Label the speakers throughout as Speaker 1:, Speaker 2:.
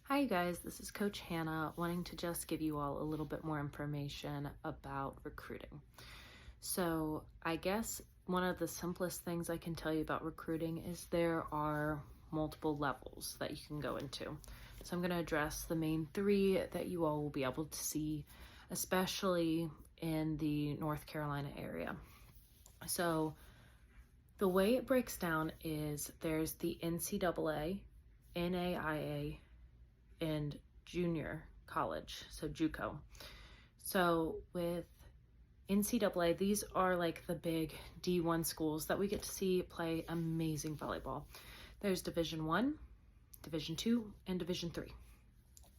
Speaker 1: Hi you guys, this is Coach Hannah wanting to just give you all a little bit more information about recruiting. So I guess one of the simplest things I can tell you about recruiting is there are multiple levels that you can go into. So I'm going to address the main three that you all will be able to see, especially in the North Carolina area. So the way it breaks down is there's the NCAA, NAIA, and junior college, so JUCO. So with NCAA, these are like the big D1 schools that we get to see play amazing volleyball. There's Division 1, Division 2, and Division 3.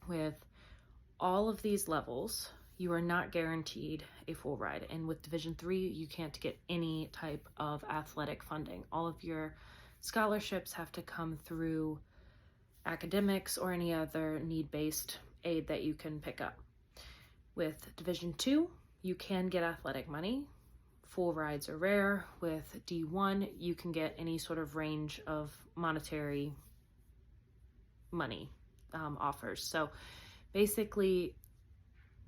Speaker 1: With all of these levels, you are not guaranteed a full ride. And with Division 3, you can't get any type of athletic funding. All of your scholarships have to come through academics or any other need-based aid that you can pick up. With Division 2, you can get athletic money. Full rides are rare. With D1, you can get any sort of range of monetary money offers. So basically,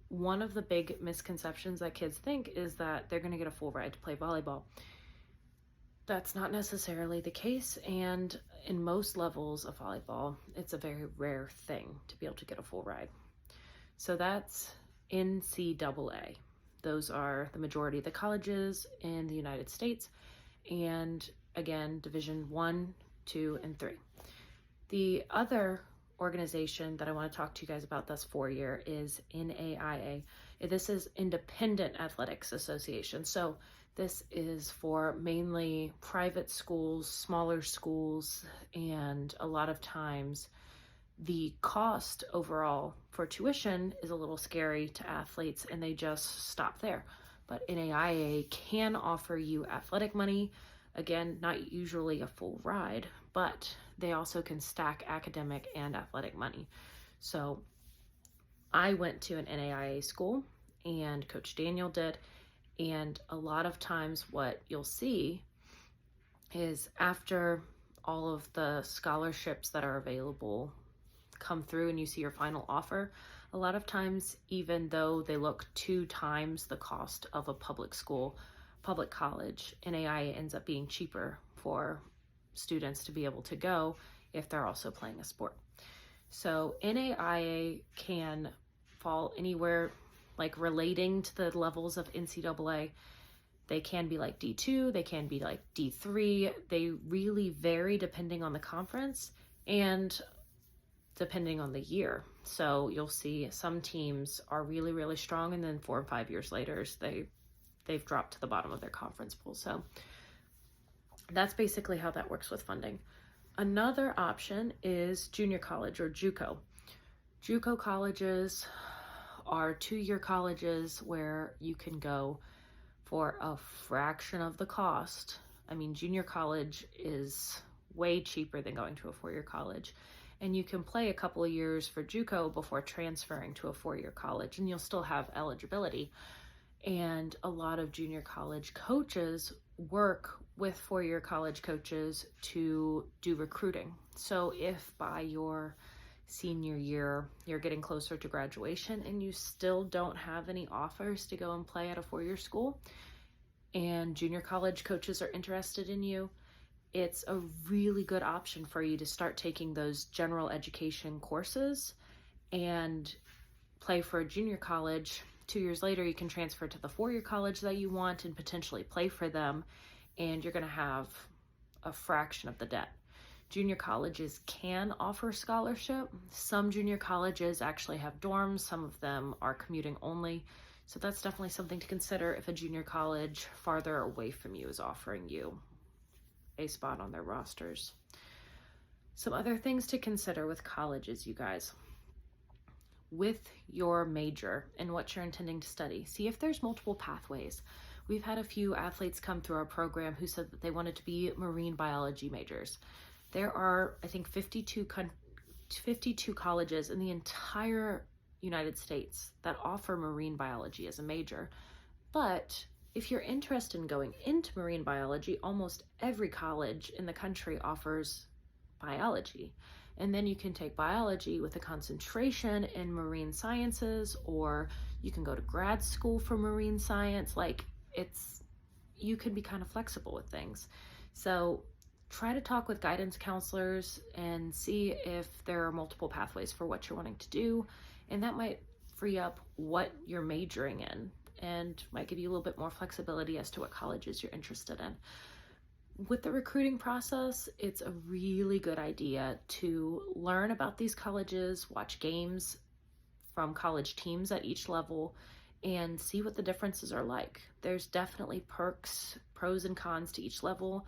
Speaker 1: one of the big misconceptions that kids think is that they're going to get a full ride to play volleyball. That's not necessarily the case, and in most levels of volleyball, it's a very rare thing to be able to get a full ride. So that's NCAA. Those are the majority of the colleges in the United States, and again, Division 1, 2, and 3. The other organization that I want to talk to you guys about this 4-year is NAIA. This is Independent Athletics Association. So this is for mainly private schools, smaller schools, and a lot of times the cost overall for tuition is a little scary to athletes and they just stop there. But NAIA can offer you athletic money. Again, not usually a full ride, but they also can stack academic and athletic money. So I went to an NAIA school and Coach Daniel did. And a lot of times what you'll see is after all of the scholarships that are available come through and you see your final offer, a lot of times, even though they look 2 times the cost of a public school, public college, NAIA ends up being cheaper for students to be able to go if they're also playing a sport. So NAIA can fall anywhere like relating to the levels of NCAA. They can be like D2, they can be like D3. They really vary depending on the conference and depending on the year. So you'll see some teams are really, really strong, and then 4 or 5 years later, they've dropped to the bottom of their conference pool. So that's basically how that works with funding. Another option is junior college or JUCO. JUCO colleges are 2-year colleges where you can go for a fraction of the cost. I mean, junior college is way cheaper than going to a 4-year college. And you can play a couple of years for JUCO before transferring to a 4-year college, and you'll still have eligibility. And a lot of junior college coaches work with 4-year college coaches to do recruiting. So if by your senior year you're getting closer to graduation and you still don't have any offers to go and play at a 4-year school, and junior college coaches are interested in you, it's a really good option for you to start taking those general education courses and play for a junior college. 2 years later, you can transfer to the 4-year college that you want and potentially play for them, and you're going to have a fraction of the debt. Junior colleges can offer scholarship. Some junior colleges actually have dorms. Some of them are commuting only. So that's definitely something to consider if a junior college farther away from you is offering you a spot on their rosters. Some other things to consider with colleges, you guys. With your major and what you're intending to study, see if there's multiple pathways. We've had a few athletes come through our program who said that they wanted to be marine biology majors. There are, I think, 52 colleges in the entire United States that offer marine biology as a major. But if you're interested in going into marine biology, almost every college in the country offers biology. And then you can take biology with a concentration in marine sciences, or you can go to grad school for marine science. Like, you can be kind of flexible with things. So try to talk with guidance counselors and see if there are multiple pathways for what you're wanting to do. And that might free up what you're majoring in and might give you a little bit more flexibility as to what colleges you're interested in. With the recruiting process, it's a really good idea to learn about these colleges, watch games from college teams at each level, and see what the differences are like. There's definitely perks, pros and cons to each level.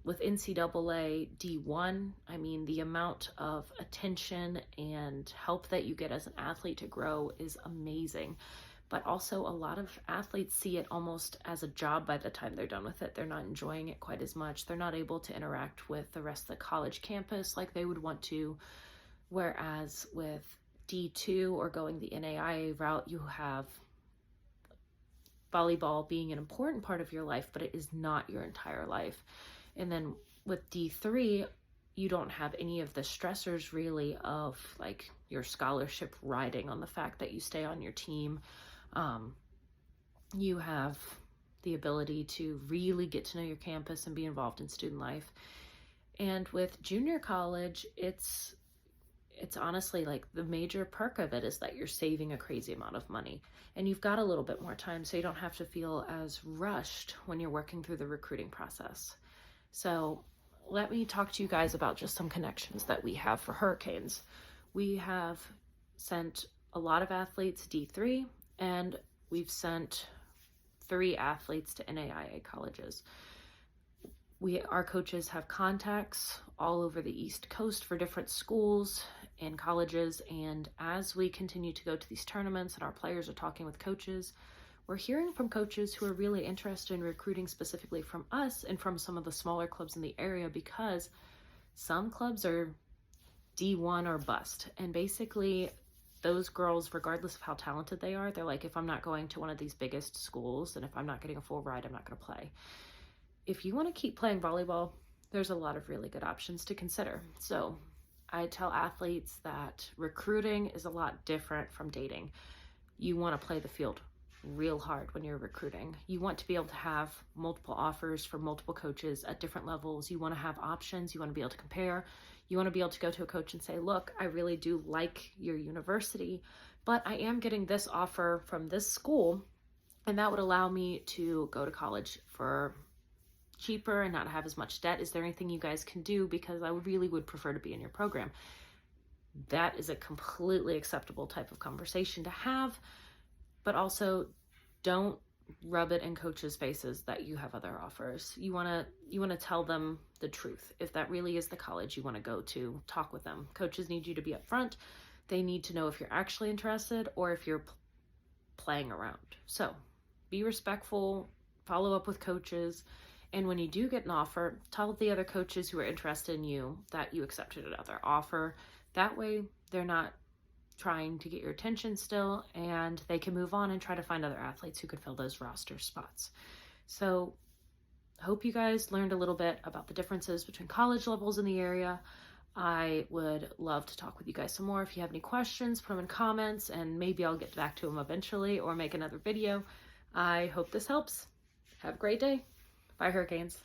Speaker 1: With NCAA D1, I mean, the amount of attention and help that you get as an athlete to grow is amazing. But also, a lot of athletes see it almost as a job by the time they're done with it. They're not enjoying it quite as much. They're not able to interact with the rest of the college campus like they would want to. Whereas with D2 or going the NAIA route, you have volleyball being an important part of your life, but it is not your entire life. And then with D3, you don't have any of the stressors really of like your scholarship riding on the fact that you stay on your team. You have the ability to really get to know your campus and be involved in student life. And with junior college, it's honestly like the major perk of it is that you're saving a crazy amount of money and you've got a little bit more time, so you don't have to feel as rushed when you're working through the recruiting process. So let me talk to you guys about just some connections that we have for Hurricanes. We have sent a lot of athletes D3, and we've sent 3 athletes to NAIA colleges. Our coaches have contacts all over the East Coast for different schools and colleges, and as we continue to go to these tournaments and our players are talking with coaches, we're hearing from coaches who are really interested in recruiting specifically from us and from some of the smaller clubs in the area, because some clubs are D1 or bust, and basically those girls, regardless of how talented they are, they're like, if I'm not going to one of these biggest schools and if I'm not getting a full ride, I'm not going to play. If you want to keep playing volleyball, there's a lot of really good options to consider. So I tell athletes that recruiting is a lot different from dating. You want to play the field real hard when you're recruiting. You want to be able to have multiple offers from multiple coaches at different levels. You want to have options. You want to be able to compare. You want to be able to go to a coach and say, look, I really do like your university, but I am getting this offer from this school, and that would allow me to go to college for cheaper and not have as much debt. Is there anything you guys can do? Because I really would prefer to be in your program. That is a completely acceptable type of conversation to have, but also don't rub it in coaches' faces that you have other offers. You want to tell them the truth. If that really is the college you want to go to, talk with them. Coaches need you to be upfront. They need to know if you're actually interested or if you're playing around. So be respectful, follow up with coaches, and when you do get an offer, tell the other coaches who are interested in you that you accepted another offer. That way they're not trying to get your attention still, and they can move on and try to find other athletes who could fill those roster spots. So hope you guys learned a little bit about the differences between college levels in the area. I would love to talk with you guys some more. If you have any questions, put them in comments and maybe I'll get back to them eventually or make another video. I hope this helps. Have a great day. Bye, Hurricanes.